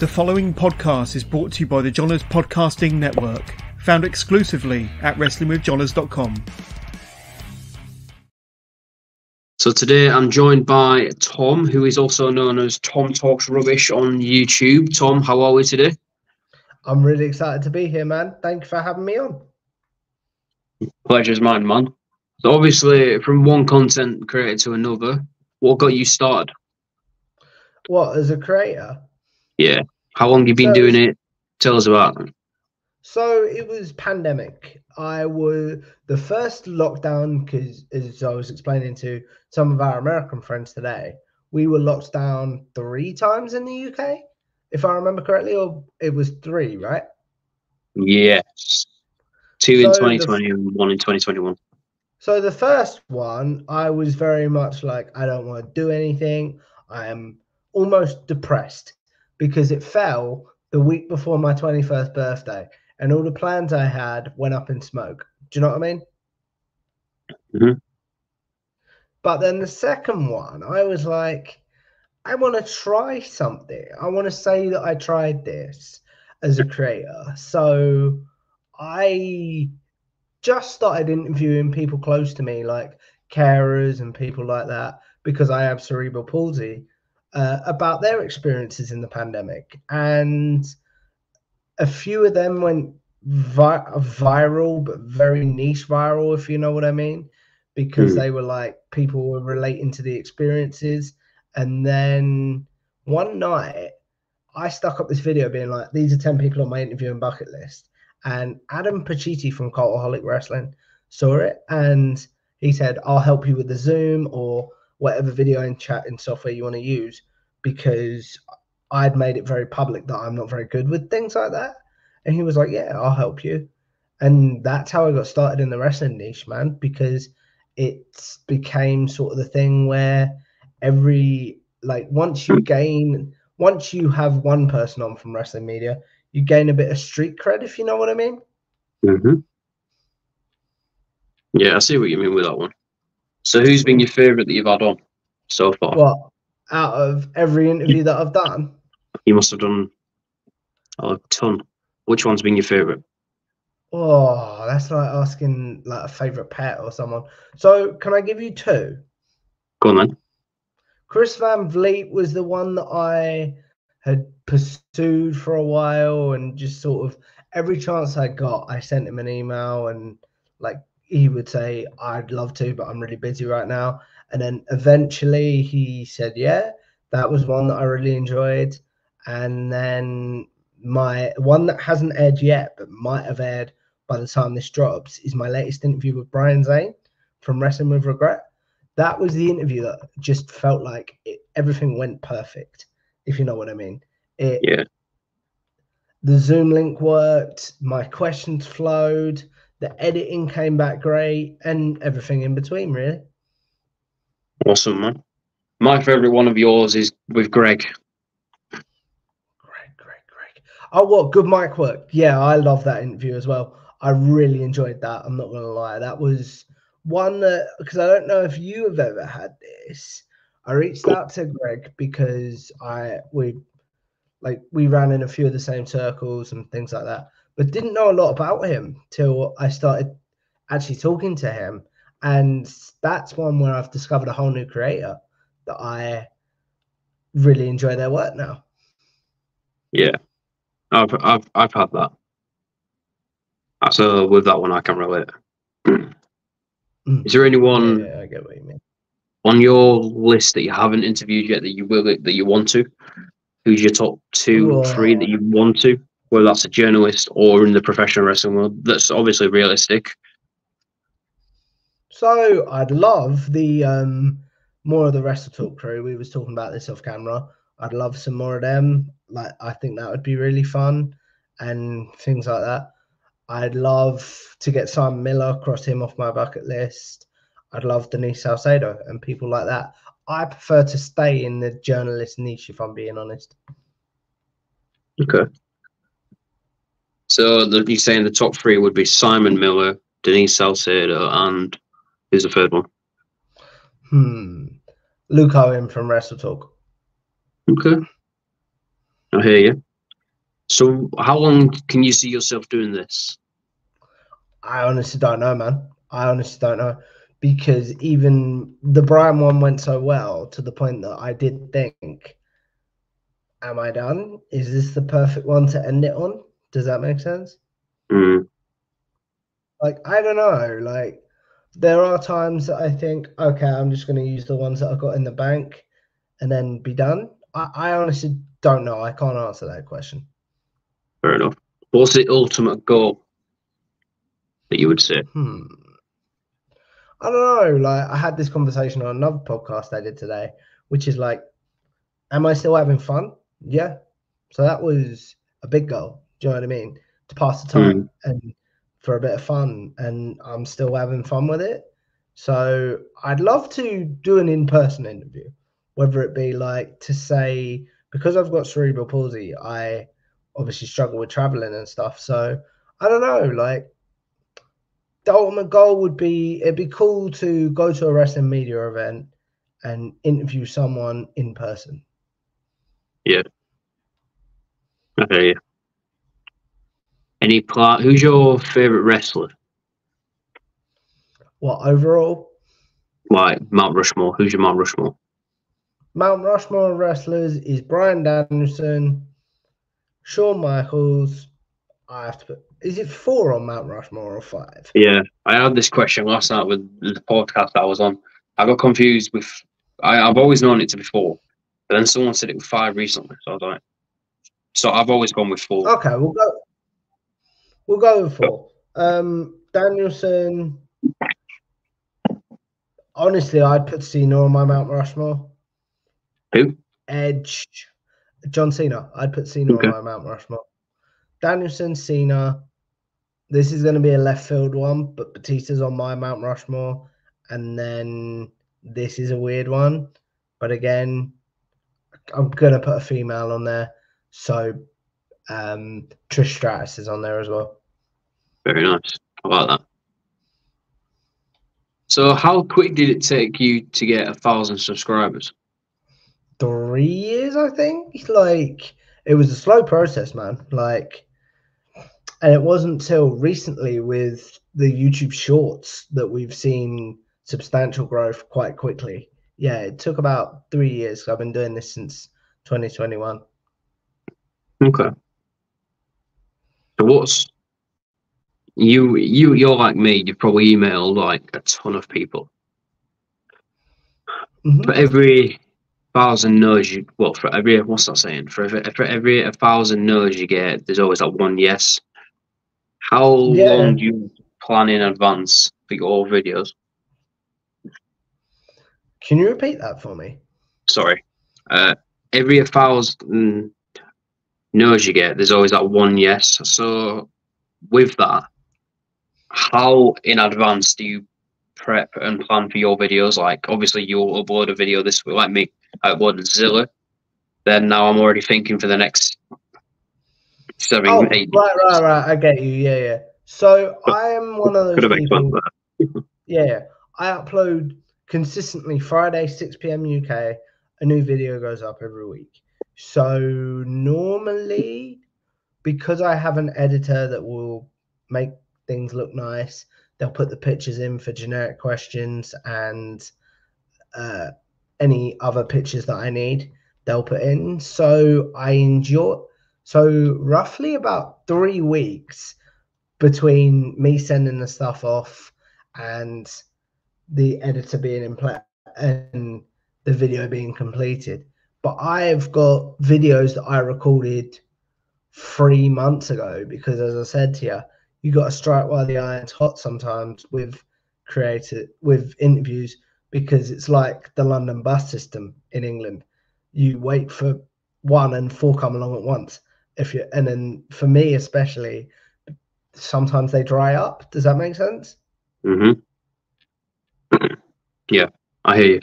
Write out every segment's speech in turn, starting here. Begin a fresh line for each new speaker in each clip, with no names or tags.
The following podcast is brought to you by the Johners Podcasting Network, found exclusively at wrestlingwithjohners.com.
So today I'm joined by Tom, who is also known as Tom Talks Rubbish on YouTube. Tom, how are we today?
I'm really excited to be here, man. Thank you for having me on.
Pleasure's mine, man. So obviously, from one content creator to another, what got you started?
What, as a creator?
Yeah. How long have you been doing it? Tell us about it.
So it was pandemic. The first lockdown, because as I was explaining to some of our American friends today, we were locked down 3 times in the UK, if I remember correctly, or it was 3, right?
Yes. 2 in 2020 and 1 in 2021.
So the first one, I was very much like, I don't want to do anything. I am almost depressed because it fell the week before my 21st birthday and all the plans I had went up in smoke. Do you know what I mean?
Mm-hmm.
But then the second one, I was like, I want to try something. I want to say that I tried this as a creator. So I just started interviewing people close to me, like carers and people like that, because I have cerebral palsy, about their experiences in the pandemic. And a few of them went viral, but very niche viral, if you know what I mean, because they were like, people were relating to the experiences. And then one night I stuck up this video being like, these are 10 people on my interviewing bucket list. And Adam Pacitti from Cultaholic Wrestling saw it and he said, I'll help you with the Zoom or whatever video and chat and software you want to use, because I'd made it very public that I'm not very good with things like that. And he was like, yeah, I'll help you. And that's how I got started in the wrestling niche, man, because it became sort of the thing where once you have one person on from wrestling media, you gain a bit of street cred, if you know what I mean.
Mm-hmm. Yeah, I see what you mean with that one. So who's been your favourite that you've had on so far?
Well, out of every interview that I've done?
You must have done a ton. Which one's been your favourite?
Oh, that's like asking like a favourite pet or someone. So can I give you 2?
Go on then.
Chris Van Vliet was the one that I had pursued for a while, and just sort of every chance I got, I sent him an email, and like he would say, I'd love to, but I'm really busy right now. And then eventually he said, yeah, that was one that I really enjoyed. And then my one that hasn't aired yet, but might have aired by the time this drops, is my latest interview with Brian Zane from Wrestling with Regret. That was the interview that just felt like everything went perfect, if you know what I mean.
Yeah.
The Zoom link worked, my questions flowed, the editing came back great, and everything in between, really.
Awesome, man. My favourite one of yours is with Greg.
Greg. Oh, what? Good mic work. Yeah, I love that interview as well. I really enjoyed that. I'm not going to lie. That was one that, because I don't know if you have ever had this. I reached out to Greg because we ran in a few of the same circles and things like that, but didn't know a lot about him till I started actually talking to him. And that's one where I've discovered a whole new creator that I really enjoy their work now.
Yeah, I've had that. So with that one, I can relate. Is there anyone
I get what you mean,
on your list that you haven't interviewed yet that you want to? Who's your top 2, 3 that you want to? Whether that's a journalist or in the professional wrestling world, that's obviously realistic.
So I'd love the more of the Wrestle Talk crew. We was talking about this off camera. I'd love some more of them. Like, I think that would be really fun and things like that. I'd love to get Simon Miller, cross him off my bucket list. I'd love Denise Salcedo and people like that. I prefer to stay in the journalist niche, if I'm being honest.
Okay. So you're saying the top 3 would be Simon Miller, Denise Salcedo, and who's the third one?
Luke Owen from Wrestle Talk.
Okay. I hear you. So how long can you see yourself doing this?
I honestly don't know, man. I honestly don't know, because even the Brian one went so well to the point that I did think, am I done? Is this the perfect one to end it on? Does that make sense?
Mm.
Like, I don't know. Like, there are times that I think, okay, I'm just going to use the ones that I got in the bank and then be done. I honestly don't know. I can't answer that question.
Fair enough. What's the ultimate goal that you would say?
I don't know. Like, I had this conversation on another podcast I did today, which is like, am I still having fun? Yeah. So that was a big goal. Do you know what I mean? To pass the time and for a bit of fun, and I'm still having fun with it. So I'd love to do an in-person interview, whether it be like to say, because I've got cerebral palsy, I obviously struggle with traveling and stuff. So I don't know, like the ultimate goal would be, it'd be cool to go to a wrestling media event and interview someone in person.
Yeah. Okay. Any part? Who's your favorite wrestler?
What overall?
Like Mount Rushmore. Who's your Mount Rushmore?
Mount Rushmore wrestlers is Bryan Danielson, Shawn Michaels. I have to put. Is it 4 on Mount Rushmore or 5?
Yeah, I had this question last night with the podcast I was on. I got confused with. I've always known it to be 4, but then someone said it was 5 recently. So I was like, so I've always gone with 4.
Okay, we'll go. We'll go with 4. Danielson. Honestly, I'd put Cena on my Mount Rushmore.
Who?
Edge. John Cena. I'd put Cena on my Mount Rushmore. Danielson, Cena. This is going to be a left field one, but Batista's on my Mount Rushmore. And then this is a weird one. But again, I'm going to put a female on there. So Trish Stratus is on there as well.
Very nice. I like that. So how quick did it take you to get 1,000 subscribers?
3 years, I think. Like, it was a slow process, man. Like, and it wasn't till recently with the YouTube Shorts that we've seen substantial growth quite quickly. Yeah, it took about 3 years. I've been doing this since 2021.
Okay. So what's you're like me, you probably emailed like a ton of people.
Mm-hmm.
For every 1,000 no's you, well, for every, what's that saying? For every 1,000 no's you get, there's always that one yes. How long do you plan in advance for your videos?
Can you repeat that for me?
Sorry. Every 1,000 no's you get, there's always that one yes. So with that, how in advance do you prep and plan for your videos? Like, obviously you'll upload a video this week, like me, I uploaded Zilla. Then now I'm already thinking for the next 7, 8.
Right. I get you. Yeah. So I am one of those people. Yeah. I upload consistently Friday, 6 p.m. UK. A new video goes up every week. So normally, because I have an editor that will make things look nice, they'll put the pictures in for generic questions, and any other pictures that I need, they'll put in. So I enjoy. So roughly about 3 weeks between me sending the stuff off and the editor being in play and the video being completed. But I've got videos that I recorded 3 months ago, because as I said to you, you got to strike while the iron's hot sometimes with interviews, because it's like the London bus system in England. You wait for 1 and 4 come along at once. And then for me especially, sometimes they dry up. Does that make sense?
Mm-hmm. Yeah, I hear you.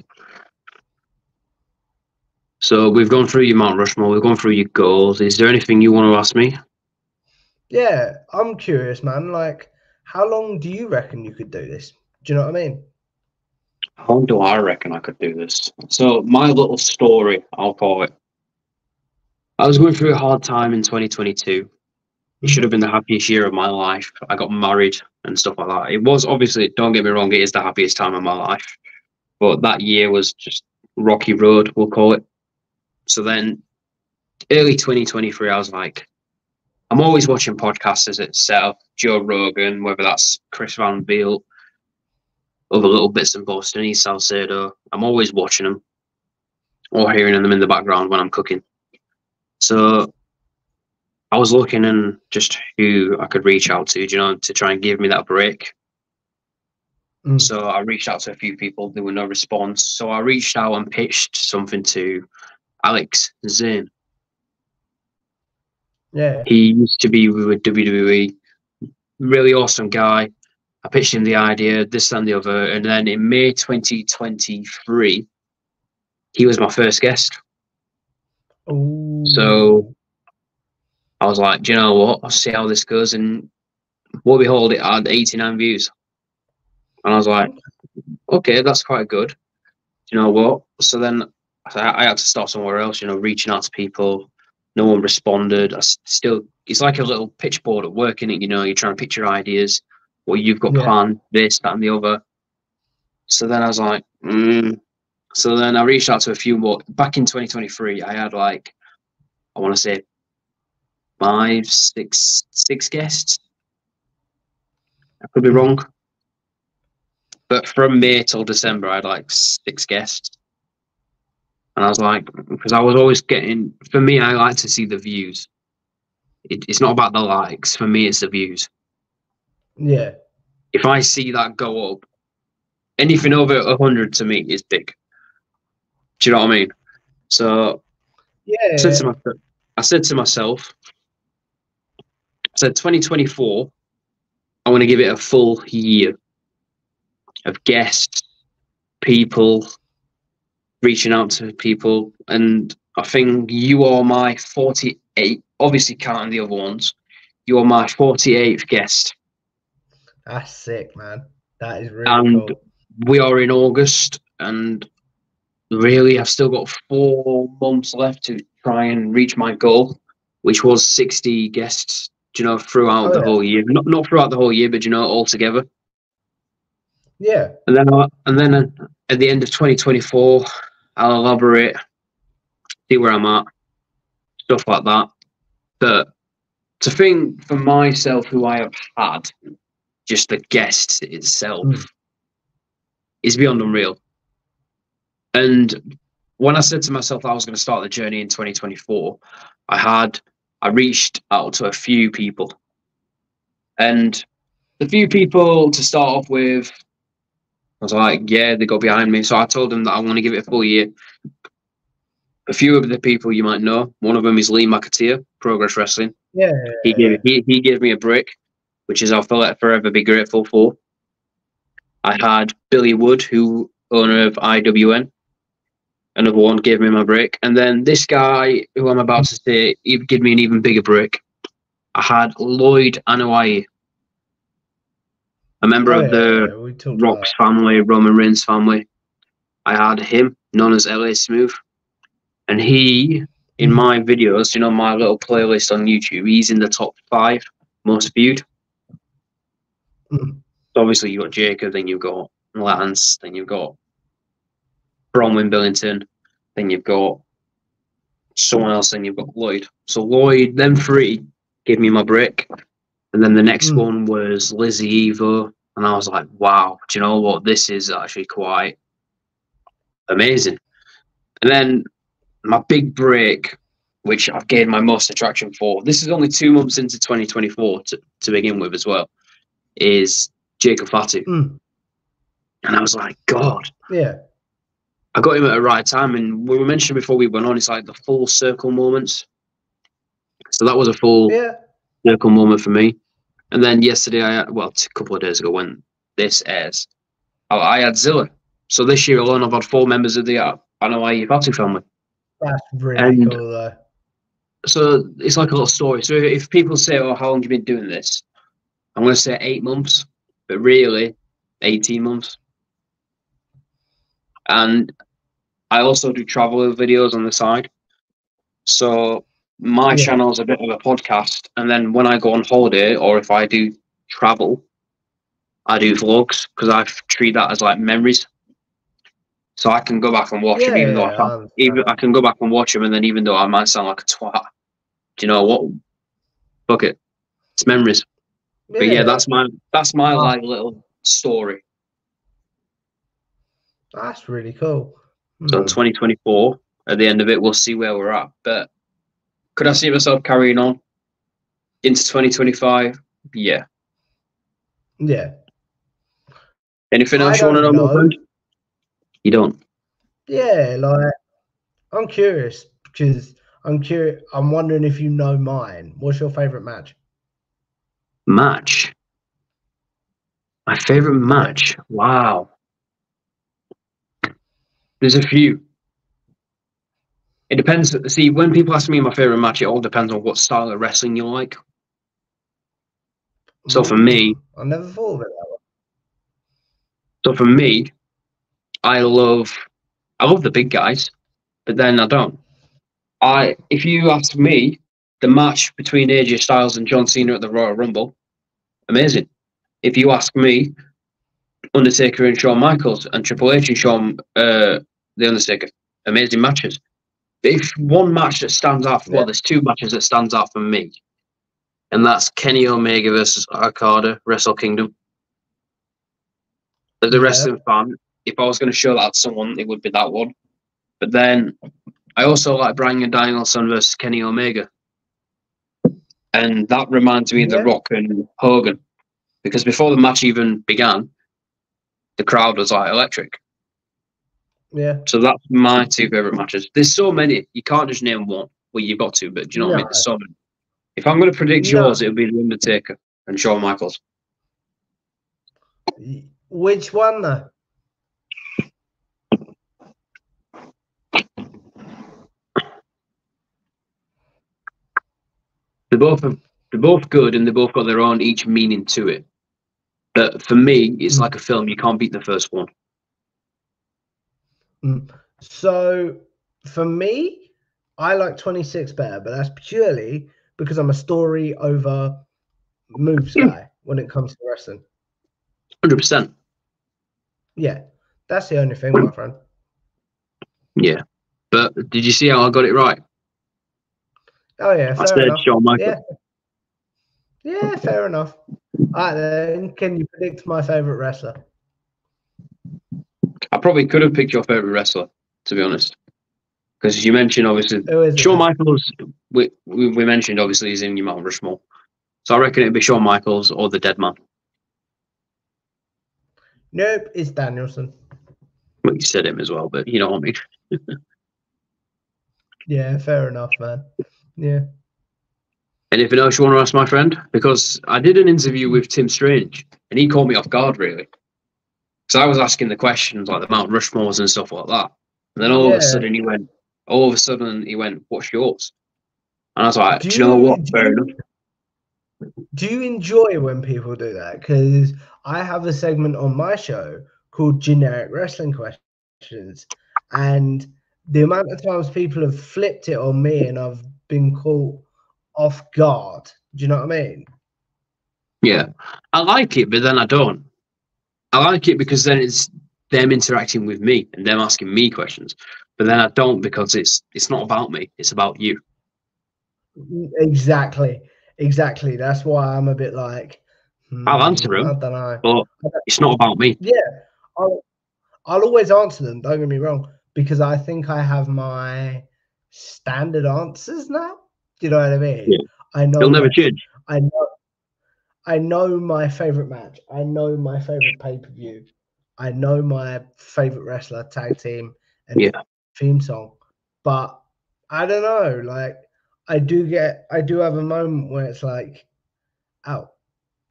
So we've gone through your Mount Rushmore, we've gone through your goals. Is there anything you want to ask me?
Yeah, I'm curious, man. Like, how long do you reckon you could do this? Do you know what I mean?
How long do I reckon I could do this? So my little story, I'll call it. I was going through a hard time in 2022. It should have been the happiest year of my life. I got married and stuff like that. It was, obviously, don't get me wrong, it is the happiest time of my life. But that year was just rocky road, we'll call it. So then early 2023, I was like, I'm always watching podcasts as itself, Joe Rogan, whether that's Chris Van Veal, other little bits and bobs, Denise Salcedo. I'm always watching them or hearing them in the background when I'm cooking. So I was looking and just who I could reach out to, to try and give me that break. So I reached out to a few people. There were no response. So I reached out and pitched something to Alex Zane.
Yeah.
He used to be with WWE. Really awesome guy. I pitched him the idea, this and the other. And then in May 2023, he was my first guest.
Ooh.
So I was like, do you know what? I'll see how this goes. And what we hold, it had 89 views. And I was like, okay, that's quite good. Do you know what? So then I had to start somewhere else, reaching out to people. No one responded. It's like a little pitch board at work, innit? You're trying to pitch your ideas, what you've got planned, this, that, and the other. So then I was like, So then I reached out to a few more. Back in 2023, I had I want to say 6 guests. I could be wrong. But from May till December, I had 6 guests. And I was like, because I was always getting, for me, I like to see the views. It's not about the likes. For me, it's the views.
Yeah.
If I see that go up, anything over 100 to me is big. Do you know what I mean? So I said to myself, 2024, I want to give it a full year of guests, people, reaching out to people. And I think you are my 48, obviously counting the other ones, you are my 48th guest.
That's sick, man. That is really cool.
We are in August, and really I've still got 4 months left to try and reach my goal, which was 60 guests, throughout the whole year. Not throughout the whole year, but all together.
Yeah.
And then at the end of 2024, I'll elaborate, see where I'm at, stuff like that. But to think for myself, who I have had, just the guests itself, is beyond unreal. And when I said to myself I was going to start the journey in 2024, I reached out to a few people. And the few people to start off with, I was like, yeah, they got behind me. So I told them that I want to give it a full year. A few of the people you might know. One of them is Lee McAteer, Progress Wrestling.
Yeah.
He gave me a break, which is I'll forever be grateful for. I had Billy Wood, owner of IWN. Another one gave me my break. And then this guy, who I'm about to say, he gave me an even bigger break. I had Lloyd Anoa'i, a member of the Rock's family, Roman Reigns family. I had him, known as LA Smooth. And he, in my videos, my little playlist on YouTube, he's in the top 5 most viewed. So obviously you've got Jacob, then you've got Lance, then you've got Bronwyn Billington, then you've got someone else, then you've got Lloyd. So Lloyd, them 3 gave me my break. And then the next one was Lizzie Evo. And I was like, wow, do you know what? This is actually quite amazing. And then my big break, which I've gained my most attraction for, this is only 2 months into 2024 to begin with as well, is Jacob Fatu. And I was like, God.
Yeah.
I got him at the right time. And we mentioned before we went on, it's like the full circle moments. So that was a full circle moment for me. And then yesterday, a couple of days ago when this airs, I had Zilla. So this year alone, I've had 4 members of the Anoa'i Fatu family.
That's really cool, though.
So it's like a little story. So if people say, oh, how long have you been doing this? I'm going to say 8 months, but really 18 months. And I also do travel videos on the side. So my
Yeah.
channel's a bit of a podcast, and then when I go on holiday or if I do travel, I do vlogs because I treat that as like memories. So I can go back and watch them, even though
I understand.
even I can go back and watch them, and then even though I might sound like a twat, do you know what? Fuck it, it's memories. But yeah, that's my like little story.
That's really cool.
So 2024, at the end of it, we'll see where we're at. But could I see myself carrying on into 2025? Yeah.
Yeah.
Anything else you want to know, my friend? You don't?
Yeah, like I'm curious because I'm curious. I'm wondering if you know mine. What's your favorite match?
Match. My favorite match. Yeah. Wow. There's a few. It depends. See, when people ask me my favorite match, it all depends on what style of wrestling you like. So for me,
I never thought of it that way.
So for me, I love the big guys, but then I don't. If you ask me, the match between AJ Styles and John Cena at the Royal Rumble, amazing. If you ask me, Undertaker and Shawn Michaels and Triple H and the Undertaker, amazing matches. But if one match that stands out, well, there's two matches that stands out for me, and that's Kenny Omega versus Okada, Wrestle Kingdom. As a wrestling fan, if I was going to show that to someone, it would be that one. But then I also like Bryan Danielson versus Kenny Omega. And that reminds me of The Rock and Hogan. Because before the match even began, the crowd was like electric.
Yeah.
So that's my two favourite matches. There's so many. You can't just name one. Well, you've got to, but do you know what I mean? There's so many. If I'm going to predict yours, it would be The Undertaker and Shawn Michaels.
Which one, though?
They're both good, and they both got their own each meaning to it. But for me, it's like a film. You can't beat the first one.
So for me, I like 26 better, but that's purely because I'm a story over moves guy when it comes to wrestling.
100%.
Yeah, that's the only thing, my friend.
Yeah, but did you see how I got it right?
Oh yeah,
I said
enough.
Shawn Michaels.
Yeah, fair enough. All right, then, can you predict my favorite wrestler?
I probably could have picked your favorite wrestler, to be honest, because you mentioned obviously Shawn Michaels. We mentioned obviously he's in your Mount Rushmore, so I reckon it'd be Shawn Michaels or the Dead Man.
Nope, it's Danielson.
Well, you said him as well, but you know what I mean.
Yeah, fair enough, man. Yeah.
Anything else you want to ask my friend? Because I did an interview with Tim Strange, and he caught me off guard, really. So I was asking the questions like the Mount Rushmores and stuff like that. And then all of a sudden he went, what's yours? And I was like, do you know what? Fair enough.
Do you enjoy when people do that? Because I have a segment on my show called Generic Wrestling Questions. And the amount of times people have flipped it on me and I've been caught off guard. Do you know what I mean?
Yeah. I like it, but then I don't. I like it because then it's them interacting with me and them asking me questions. But then I don't because it's not about me. It's about you.
Exactly. That's why I'm a bit like,
I'll answer them. I don't know. But it's not about me.
Yeah. I'll always answer them. Don't get me wrong. Because I think I have my standard answers now. Do you know what I mean?
Yeah.
I know
they'll never change.
I know my favorite match. I know my favorite pay-per-view. I know my favorite wrestler, tag team, and theme song. But I don't know. Like I do have a moment where it's like, oh,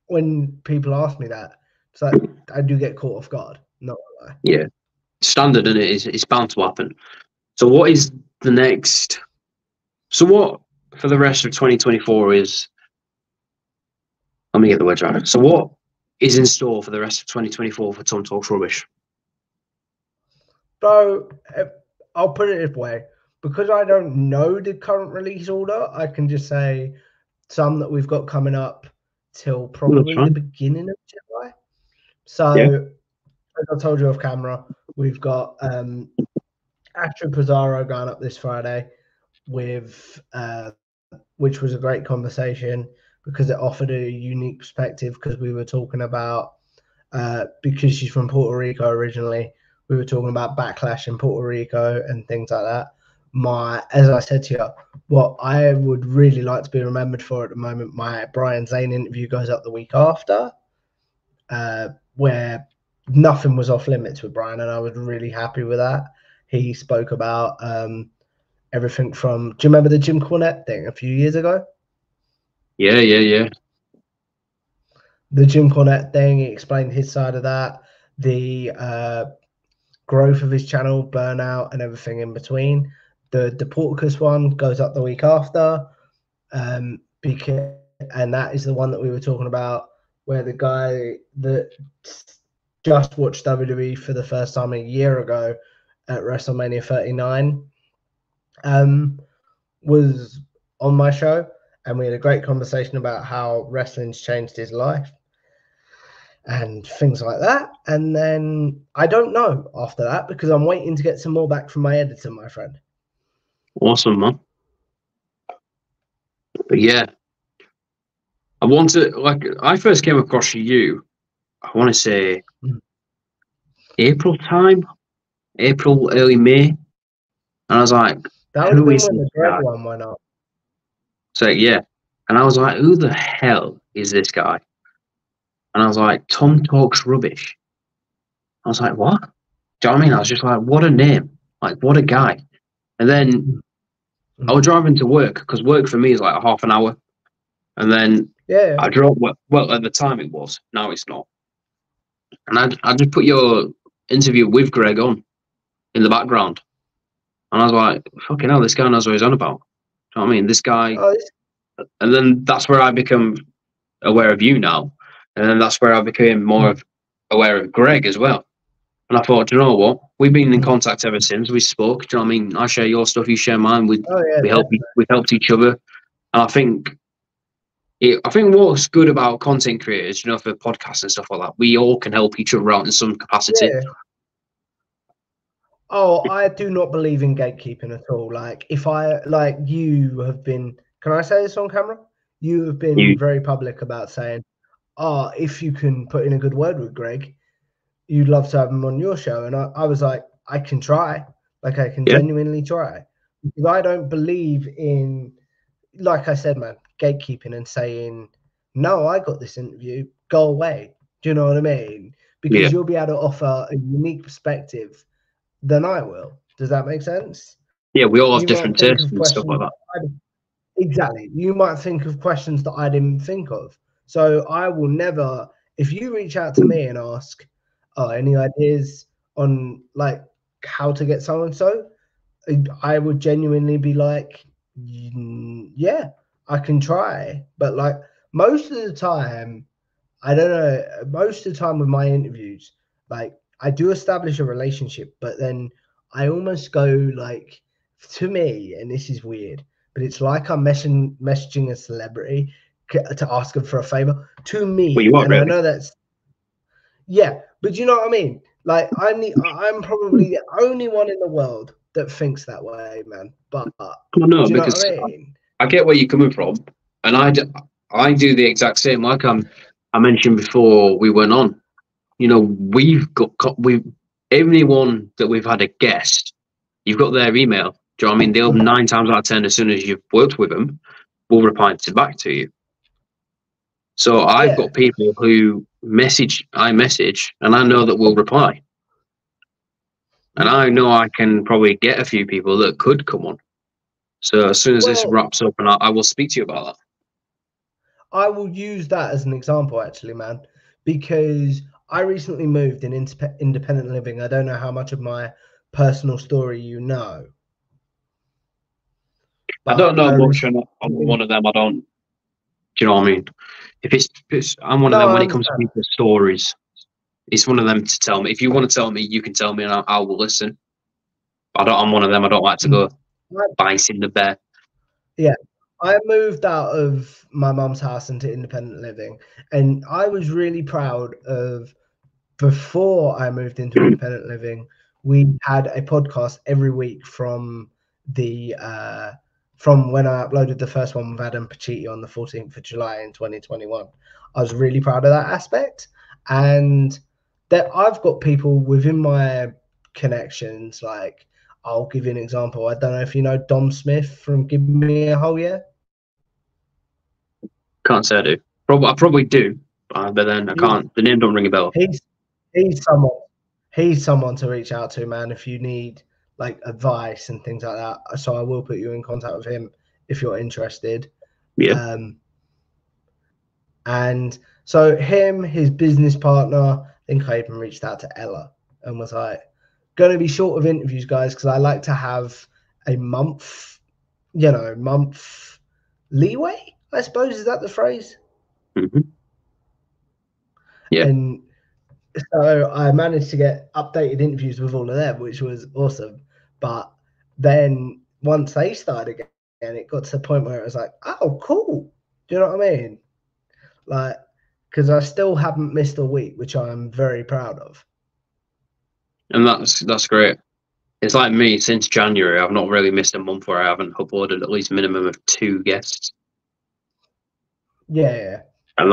when people ask me that, it's like I do get caught off guard. Not lie.
Yeah, standard, and it's bound to happen. So what is the next? So what for the rest of 2024 is? Let me get the words right. So what is in store for the rest of 2024 for Tom Talks Rubbish?
Bro, I'll put it this way. because I don't know the current release order, I can just say some that we've got coming up till probably the beginning of July. So, as I told you off camera, we've got Astro Pizarro going up this Friday with which was a great conversation because it offered a unique perspective, because we were talking about because she's from Puerto Rico originally, we were talking about backlash in Puerto Rico and things like that. As I said to you, what I would really like to be remembered for at the moment, my Brian Zane interview goes up the week after, where nothing was off limits with Brian, and I was really happy with that. He spoke about everything from, do you remember the Jim Cornette thing a few years ago?
Yeah.
The Jim Cornette thing, he explained his side of that, the growth of his channel, Burnout, and everything in between. The Deporticus one goes up the week after, and that is the one that we were talking about, where the guy that just watched WWE for the first time a year ago at WrestleMania 39 was on my show, and we had a great conversation about how wrestling's changed his life and things like that. And then I don't know after that, because I'm waiting to get some more back from my editor, my friend.
Awesome, man. But yeah, I first came across you, I want to say April, early May. And I was like,
that would have been when the Greg one went up.
So yeah. And I was like, who the hell is this guy? And I was like, Tom Talks Rubbish. I was like, what? Do you know what I mean? I was just like, what a name. Like, what a guy. And then I was driving to work, because work for me is like a half an hour. And then I drove, well, at the time it was. Now it's not. And I just put your interview with Greg on in the background. And I was like, fucking hell, this guy knows what he's on about. Do you know what I mean? This guy. And then that's where I become aware of you now. And then that's where I became more aware of Greg as well. And I thought, do you know what? We've been in contact ever since we spoke. Do you know what I mean? I share your stuff, you share mine. We helped each other. And I think what's good about content creators, you know, for podcasts and stuff like that, we all can help each other out in some capacity.
Yeah. Oh, I do not believe in gatekeeping at all. Like, you have been, can I say this on camera? You have been very public about saying, if you can put in a good word with Greg, you'd love to have him on your show. And I was like, I can try. Like, I can genuinely try. Because I don't believe in, like I said, man, gatekeeping and saying, no, I got this interview, go away. Do you know what I mean? Because you'll be able to offer a unique perspective than I will. Does that make sense?
Yeah, we all have different tastes and stuff like that.
Exactly. You might think of questions that I didn't think of. So I will never, if you reach out to me and ask, any ideas on like how to get so-and-so, I would genuinely be like, yeah, I can try. But like most of the time, I don't know, most of the time with my interviews, like I do establish a relationship, but then I almost go like, to me, and this is weird, but it's like I'm messaging a celebrity to ask them for a favor to me.
Well, you are,
and
really.
I know that's, but you know what I mean? Like I'm probably the only one in the world that thinks that way, man. But
no, because I get where you're coming from, and I do the exact same. Like I mentioned before we went on, you know, anyone that we've had a guest, you've got their email. Do you know what I mean? They'll 9 times out of 10, as soon as you've worked with them, will reply back to you. So I've got people who I message, and I know that will reply. And I know I can probably get a few people that could come on. So as soon as this wraps up, and I will speak to you about that.
I will use that as an example, actually, man, because I recently moved in independent living. I don't know how much of my personal story you know.
I don't know much. I'm one of them. I don't. Do you know what I mean? I'm one of them when it comes to people's stories. It's one of them to tell me. If you want to tell me, you can tell me, and I will listen. I'm one of them. I don't like to go. biting the bear.
Yeah, I moved out of my mum's house into independent living, and I was really proud of. Before I moved into independent living, we had a podcast every week from the from when I uploaded the first one with Adam Pacitti on the 14th of July in 2021. I was really proud of that aspect, and that I've got people within my connections. Like, I'll give you an example. I don't know if you know Dom Smith from Give Me a Whole Year.
Can't say I do. I probably do, but then I can't. The name don't ring a bell.
He's someone to reach out to, man, if you need like advice and things like that. So I will put you in contact with him if you're interested.
Yeah.
And so him, his business partner, I think I even reached out to Ella and was like, going to be short of interviews, guys, because I like to have a month leeway, I suppose. Is that the phrase?
Mm-hmm. Yeah.
And so I managed to get updated interviews with all of them, which was awesome. But then once they started again, it got to the point where it was like, oh, cool. Do you know what I mean? Like, because I still haven't missed a week, which I'm very proud of.
And that's great. It's like me, since January, I've not really missed a month where I haven't uploaded at least a minimum of 2 guests.
Yeah.
And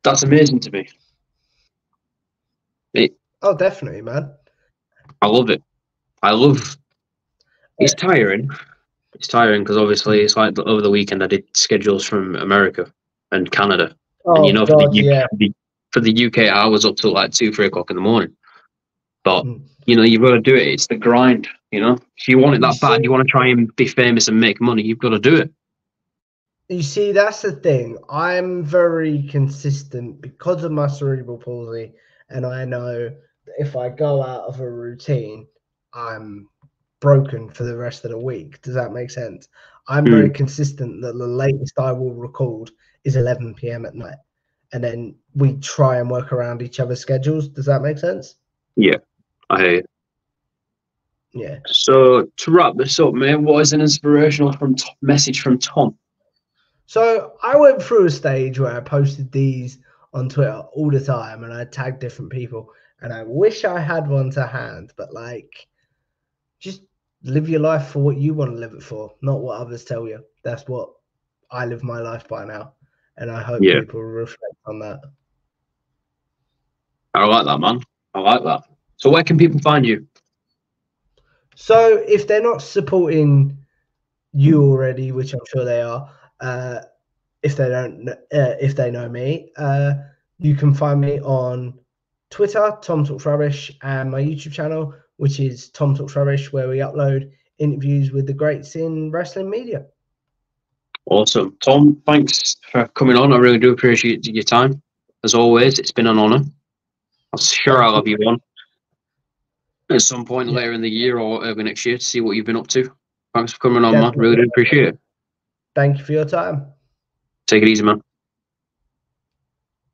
that's amazing to me.
Oh, definitely, man.
I love it. It's tiring. It's tiring because obviously it's like over the weekend I did schedules from America and Canada.
Oh,
and
God,
for the UK, I was up till like 2-3 o'clock in the morning. But you've got to do it. It's the grind. If you want it that bad, you want to try and be famous and make money, you've got to do it.
You see, that's the thing. I'm very consistent because of my cerebral palsy, and I know that if I go out of a routine, I'm broken for the rest of the week. Does that make sense? I'm very consistent that the latest I will record is 11 p.m. at night, and then we try and work around each other's schedules. Does that make sense?
Yeah, I hear you.
Yeah.
So to wrap this up, man, what is an inspirational message from Tom?
So I went through a stage where I posted these on Twitter all the time, and I tagged different people, and I wish I had one to hand, but just live your life for what you want to live it for, not what others tell you. That's what I live my life by now, and I hope people reflect on that.
I like that, man. I like that. So where can people find you?
So if they're not supporting you already, which I'm sure they are, if they know me, you can find me on Twitter, Tom Talks Rubbish, and my YouTube channel, which is Tom Talks Rubbish, where we upload interviews with the greats in wrestling media.
Awesome. Tom, thanks for coming on. I really do appreciate your time. As always, it's been an honour. I'm sure I'll have you on at some point later in the year or early next year to see what you've been up to. Thanks for coming on, man. Really do appreciate it.
Thank you for your time.
Take it easy, man.